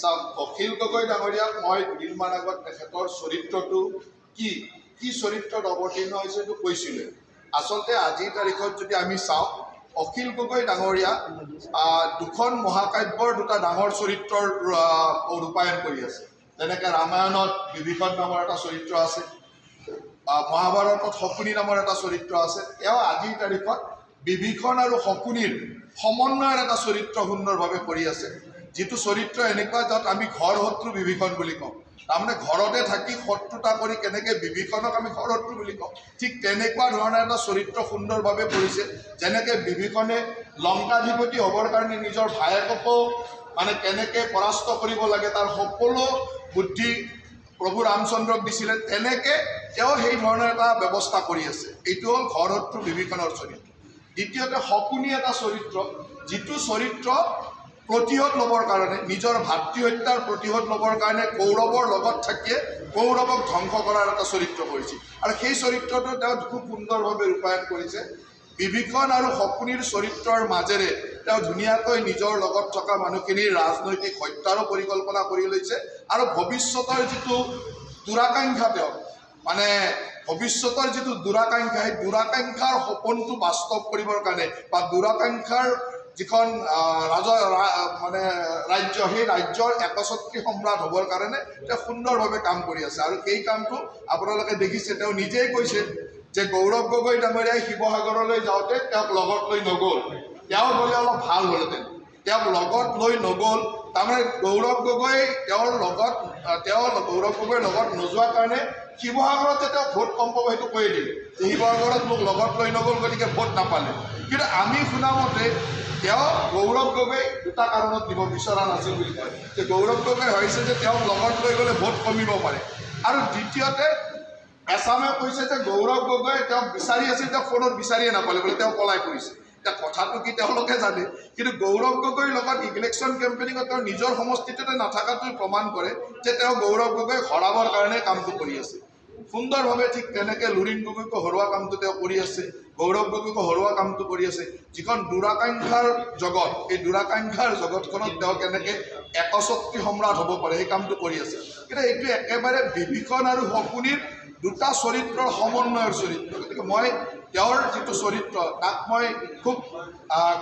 চাওক, অখিল গগৈ ডাঙৰীয়াক মই দুদিনমান আগত তেখেতৰ চৰিত্ৰটো কি চৰিত্ৰত অৱতীৰ্ণ হৈছে এইটো কৈছিলে। আচলতে আজিৰ তাৰিখত যদি আমি চাওঁ, অখিল গগৈ ডাঙৰীয়া দুখন মহাকাব্যৰ দুটা ডাঙৰ চৰিত্ৰৰ ৰূপায়ণ কৰি আছে। যেনেকৈ ৰামায়ণত বিভীষণ নামৰ এটা চৰিত্ৰ আছে, মহাভাৰতত শকুনি নামৰ এটা চৰিত্ৰ আছে। তেওঁ আজিৰ তাৰিখত বিভীষণ আৰু শকুনিৰ সমন্বয়ৰ এটা চৰিত্ৰ সুন্দৰভাৱে কৰি আছে, যিটো চৰিত্ৰ এনেকুৱা য'ত আমি ঘৰ শত্ৰু বিভীষণ বুলি কওঁ। তাৰমানে ঘৰতে থাকি শত্ৰুতা কৰি কেনেকৈ বিভীষণক আমি ঘৰ শত্ৰু বুলি কওঁ, ঠিক তেনেকুৱা ধৰণৰ এটা চৰিত্ৰ সুন্দৰভাৱে কৰিছে। যেনেকৈ বিভীষণে লংকাধিপতি হ'বৰ কাৰণে নিজৰ ভায়েককো মানে কেনেকৈ পৰাস্ত কৰিব লাগে তাৰ সকলো বুদ্ধি প্ৰভু ৰামচন্দ্ৰক দিছিলে, তেনেকৈ তেওঁ সেই ধৰণৰ এটা ব্যৱস্থা কৰি আছে। এইটো হ'ল ঘৰ শত্ৰু বিভীষণৰ চৰিত্ৰ। দ্বিতীয়তে শকুনি এটা চৰিত্ৰ, যিটো চৰিত্ৰ প্ৰতিশোধ ল'বৰ কাৰণে, নিজৰ ভাতৃ হত্যাৰ প্ৰতিশোধ ল'বৰ কাৰণে কৌৰৱৰ লগত থাকিয়ে কৌৰৱক ধ্বংস কৰাৰ এটা চৰিত্ৰ কৰিছিল। আৰু সেই চৰিত্ৰটো তেওঁ খুব সুন্দৰভাৱে ৰূপায়ণ কৰিছে। বিভীষণ আৰু শকুনিৰ চৰিত্ৰৰ মাজেৰে তেওঁ ধুনীয়াকৈ নিজৰ লগত থকা মানুহখিনিৰ ৰাজনৈতিক হত্যাৰো পৰিকল্পনা কৰি লৈছে। আৰু ভৱিষ্যতৰ যিটো দুৰাকাংক্ষা, তেওঁ মানে ভৱিষ্যতৰ যিটো দুৰাকাংক্ষা, সেই দুৰাকাংক্ষাৰ সপোনটো বাস্তৱ কৰিবৰ কাৰণে বা দুৰাকাংক্ষাৰ যিখন ৰাজ্য, সেই ৰাজ্যৰ একছত্ৰী সম্ৰাট হ'বৰ কাৰণে তেওঁ সুন্দৰভাৱে কাম কৰি আছে। আৰু সেই কামটো আপোনালোকে দেখিছে, তেওঁ নিজেই কৈছে যে গৌৰৱ গগৈ ডাঙৰীয়াই শিৱসাগৰলৈ যাওঁতে তেওঁক লগত লৈ নগ'ল, তেওঁ গ'লে অলপ ভাল হ'লহেঁতেন, তেওঁক লগত লৈ নগ'ল। তাৰমানে গৌৰৱ গগৈৰ লগত নোযোৱাৰ কাৰণে শিৱসাগৰত যে তেওঁ ভোট কম পাব সেইটো কৈয়ে দিলে, যে শিৱসাগৰত মোক লগত লৈ নগ'ল, গতিকে ভোট নাপালে। কিন্তু আমি শুনামতে তেওঁ গৌৰৱ গগৈ দুটা কাৰণত দিব বিচৰা নাছিল বুলি কয়, যে গৌৰৱ গগৈ হৈছে যে তেওঁক লগত লৈ গ'লে ভোট কমিব পাৰে। আৰু দ্বিতীয়তে এছামে কৈছে যে গৌৰৱ গগৈ তেওঁক বিচাৰি আছিল, তেওঁ ফোনত বিচাৰিয়ে নাপালে বোলে, তেওঁ পলাই ফুৰিছে। এতিয়া কথাটো কি তেওঁলোকে জানে, কিন্তু গৌৰৱ গগৈৰ লগত ইলেকশ্যন কেম্পেইনিঙত তেওঁৰ নিজৰ সমষ্টিটোতে নাথাকাটোৱে প্ৰমাণ কৰে যে তেওঁ গৌৰৱ গগৈক হৰাবৰ কাৰণে কামটো কৰি আছে সুন্দৰভাৱে। ঠিক তেনেকৈ লুৰিণ গগৈকো হৰোৱা কামটো তেওঁ কৰি আছে, গৌৰৱ গগৈকো হৰোৱা কামটো কৰি আছে। যিখন দুৰাকাংক্ষাৰ জগত, এই দুৰাকাংক্ষাৰ জগতখনত তেওঁ কেনেকৈ একছত্ৰী সম্ৰাট হ'ব পাৰে সেই কামটো কৰি আছে। কিন্তু এইটো একেবাৰে বিভীষণ আৰু শকুনিৰ দুটা চৰিত্ৰৰ সমন্বয়ৰ চৰিত্ৰ। গতিকে মই তেওঁৰ যিটো চৰিত্ৰ তাক মই খুব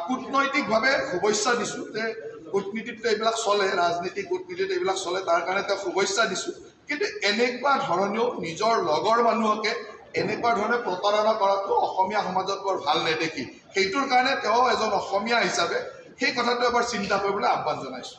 কূটনৈতিকভাৱে শুভেচ্ছা দিছোঁ, যে কূটনীতিত এইবিলাক চলে, ৰাজনীতি কূটনীতিত এইবিলাক চলে, তাৰ কাৰণে তেওঁক শুভেচ্ছা দিছোঁ। কিন্তু এনেকুৱা ধৰণেও নিজৰ লগৰ মানুহকে এনেকুৱা ধৰণে প্ৰতাৰণা কৰাটো অসমীয়া সমাজত বৰ ভাল নেদেখি, সেইটোৰ কাৰণে তেওঁ এজন অসমীয়া হিচাপে সেই কথাটো এবাৰ চিন্তা কৰিবলৈ আহ্বান জনাইছোঁ।